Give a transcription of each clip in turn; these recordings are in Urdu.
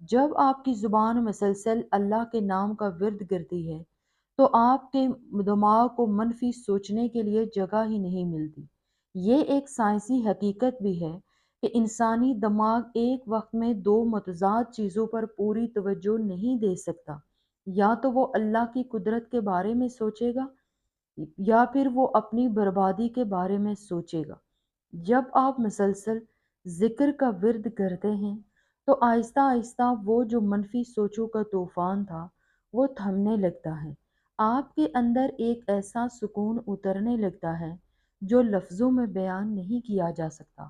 جب آپ کی زبان مسلسل اللہ کے نام کا ورد کرتی ہے تو آپ کے دماغ کو منفی سوچنے کے لیے جگہ ہی نہیں ملتی۔ یہ ایک سائنسی حقیقت بھی ہے کہ انسانی دماغ ایک وقت میں دو متضاد چیزوں پر پوری توجہ نہیں دے سکتا۔ یا تو وہ اللہ کی قدرت کے بارے میں سوچے گا یا پھر وہ اپنی بربادی کے بارے میں سوچے گا۔ جب آپ مسلسل ذکر کا ورد کرتے ہیں تو آہستہ آہستہ وہ جو منفی سوچوں کا طوفان تھا وہ تھمنے لگتا ہے۔ آپ کے اندر ایک ایسا سکون اترنے لگتا ہے جو لفظوں میں بیان نہیں کیا جا سکتا۔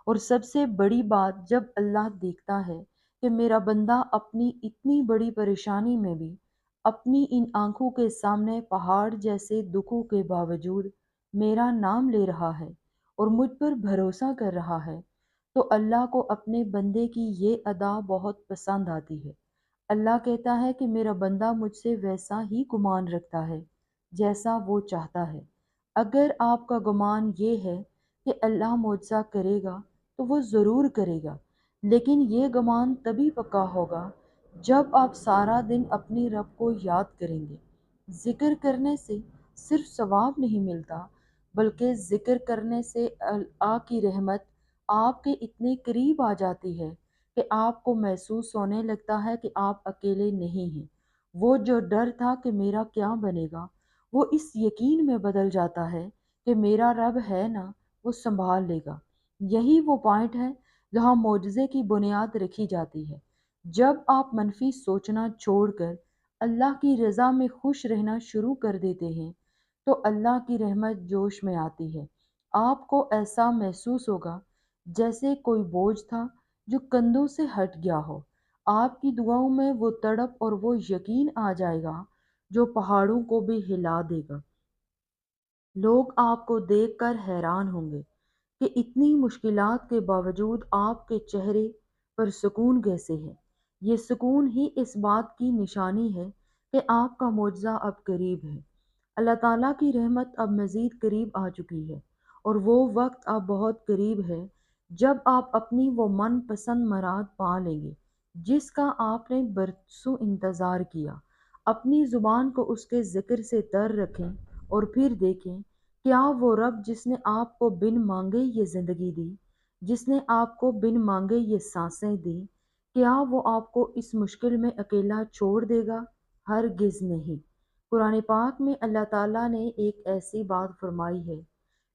اور سب سے بڑی بات، جب اللہ دیکھتا ہے کہ میرا بندہ اپنی اتنی بڑی پریشانی میں بھی اپنی ان آنکھوں کے سامنے پہاڑ جیسے دکھوں کے باوجود میرا نام لے رہا ہے اور مجھ پر بھروسہ کر رہا ہے، تو اللہ کو اپنے بندے کی یہ ادا بہت پسند آتی ہے۔ اللہ کہتا ہے کہ میرا بندہ مجھ سے ویسا ہی گمان رکھتا ہے جیسا وہ چاہتا ہے۔ اگر آپ کا گمان یہ ہے کہ اللہ معجزہ کرے گا تو وہ ضرور کرے گا، لیکن یہ گمان تبھی پکا ہوگا جب آپ سارا دن اپنی رب کو یاد کریں گے۔ ذکر کرنے سے صرف ثواب نہیں ملتا، بلکہ ذکر کرنے سے اللہ کی رحمت آپ کے اتنے قریب آ جاتی ہے کہ آپ کو محسوس ہونے لگتا ہے کہ آپ اکیلے نہیں ہیں۔ وہ جو ڈر تھا کہ میرا کیا بنے گا، وہ اس یقین میں بدل جاتا ہے کہ میرا رب ہے نا، وہ سنبھال لے گا۔ یہی وہ پوائنٹ ہے جہاں معجزے کی بنیاد رکھی جاتی ہے۔ جب آپ منفی سوچنا چھوڑ کر اللہ کی رضا میں خوش رہنا شروع کر دیتے ہیں تو اللہ کی رحمت جوش میں آتی ہے۔ آپ کو ایسا محسوس ہوگا جیسے کوئی بوجھ تھا جو کندھوں سے ہٹ گیا ہو۔ آپ کی دعاؤں میں وہ تڑپ اور وہ یقین آ جائے گا جو پہاڑوں کو بھی ہلا دے گا۔ لوگ آپ کو دیکھ کر حیران ہوں گے کہ اتنی مشکلات کے باوجود آپ کے چہرے پر سکون کیسے ہے۔ یہ سکون ہی اس بات کی نشانی ہے کہ آپ کا معجزہ اب قریب ہے۔ اللہ تعالیٰ کی رحمت اب مزید قریب آ چکی ہے اور وہ وقت اب بہت قریب ہے جب آپ اپنی وہ من پسند مراد پا لیں گے جس کا آپ نے برسوں انتظار کیا۔ اپنی زبان کو اس کے ذکر سے تر رکھیں اور پھر دیکھیں کیا وہ رب جس نے آپ کو بن مانگے یہ زندگی دی، جس نے آپ کو بن مانگے یہ سانسیں دی، کیا وہ آپ کو اس مشکل میں اکیلا چھوڑ دے گا؟ ہرگز نہیں۔ قرآن پاک میں اللہ تعالیٰ نے ایک ایسی بات فرمائی ہے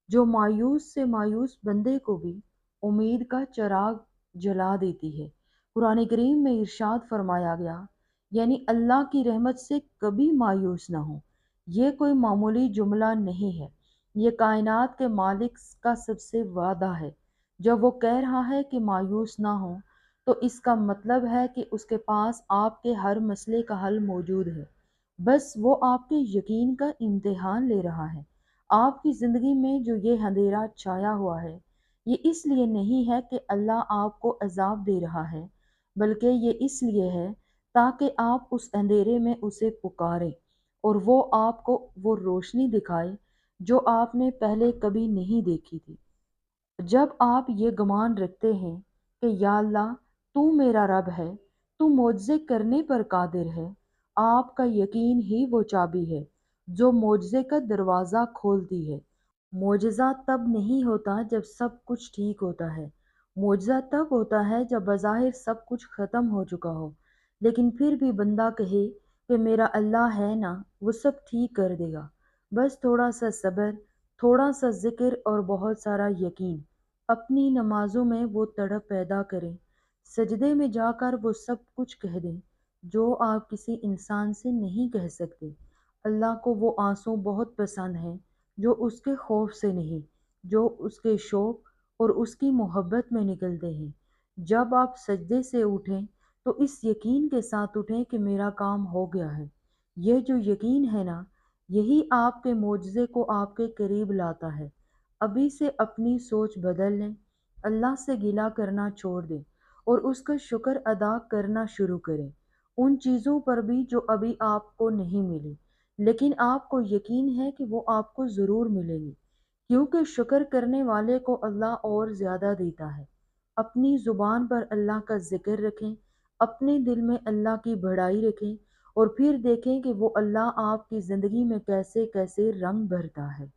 جو مایوس سے مایوس بندے کو بھی امید کا چراغ جلا دیتی ہے۔ قرآن کریم میں ارشاد فرمایا گیا، یعنی اللہ کی رحمت سے کبھی مایوس نہ ہو۔ یہ کوئی معمولی جملہ نہیں ہے، یہ کائنات کے مالک کا سب سے وعدہ ہے۔ جب وہ کہہ رہا ہے کہ مایوس نہ ہو تو اس کا مطلب ہے کہ اس کے پاس آپ کے ہر مسئلے کا حل موجود ہے، بس وہ آپ کے یقین کا امتحان لے رہا ہے۔ آپ کی زندگی میں جو یہ اندھیرا چھایا ہوا ہے، یہ اس لیے نہیں ہے کہ اللہ آپ کو عذاب دے رہا ہے، بلکہ یہ اس لیے ہے تاکہ آپ اس اندھیرے میں اسے پکاریں اور وہ آپ کو وہ روشنی دکھائے جو آپ نے پہلے کبھی نہیں دیکھی تھی۔ جب آپ یہ گمان رکھتے ہیں کہ یا اللہ تو میرا رب ہے، تو معجزے کرنے پر قادر ہے، آپ کا یقین ہی وہ چابی ہے جو معجزے کا دروازہ کھولتی ہے۔ معجزہ تب نہیں ہوتا جب سب کچھ ٹھیک ہوتا ہے، معجزہ تب ہوتا ہے جب بظاہر سب کچھ ختم ہو چکا ہو، لیکن پھر بھی بندہ کہے کہ میرا اللہ ہے نا، وہ سب ٹھیک کر دے گا۔ بس تھوڑا سا صبر، تھوڑا سا ذکر اور بہت سارا یقین۔ اپنی نمازوں میں وہ تڑپ پیدا کریں، سجدے میں جا کر وہ سب کچھ کہہ دیں جو آپ کسی انسان سے نہیں کہہ سکتے۔ اللہ کو وہ آنسو بہت پسند ہیں جو اس کے خوف سے نہیں، جو اس کے شوق اور اس کی محبت میں نکلتے ہیں۔ جب آپ سجدے سے اٹھیں تو اس یقین کے ساتھ اٹھیں کہ میرا کام ہو گیا ہے۔ یہ جو یقین ہے نا، یہی آپ کے معجزے کو آپ کے قریب لاتا ہے۔ ابھی سے اپنی سوچ بدل لیں، اللہ سے گلہ کرنا چھوڑ دیں اور اس کا شکر ادا کرنا شروع کریں، ان چیزوں پر بھی جو ابھی آپ کو نہیں ملی، لیکن آپ کو یقین ہے کہ وہ آپ کو ضرور ملے گی، کیونکہ شکر کرنے والے کو اللہ اور زیادہ دیتا ہے۔ اپنی زبان پر اللہ کا ذکر رکھیں، اپنے دل میں اللہ کی بڑائی رکھیں اور پھر دیکھیں کہ وہ اللہ آپ کی زندگی میں کیسے کیسے رنگ بھرتا ہے۔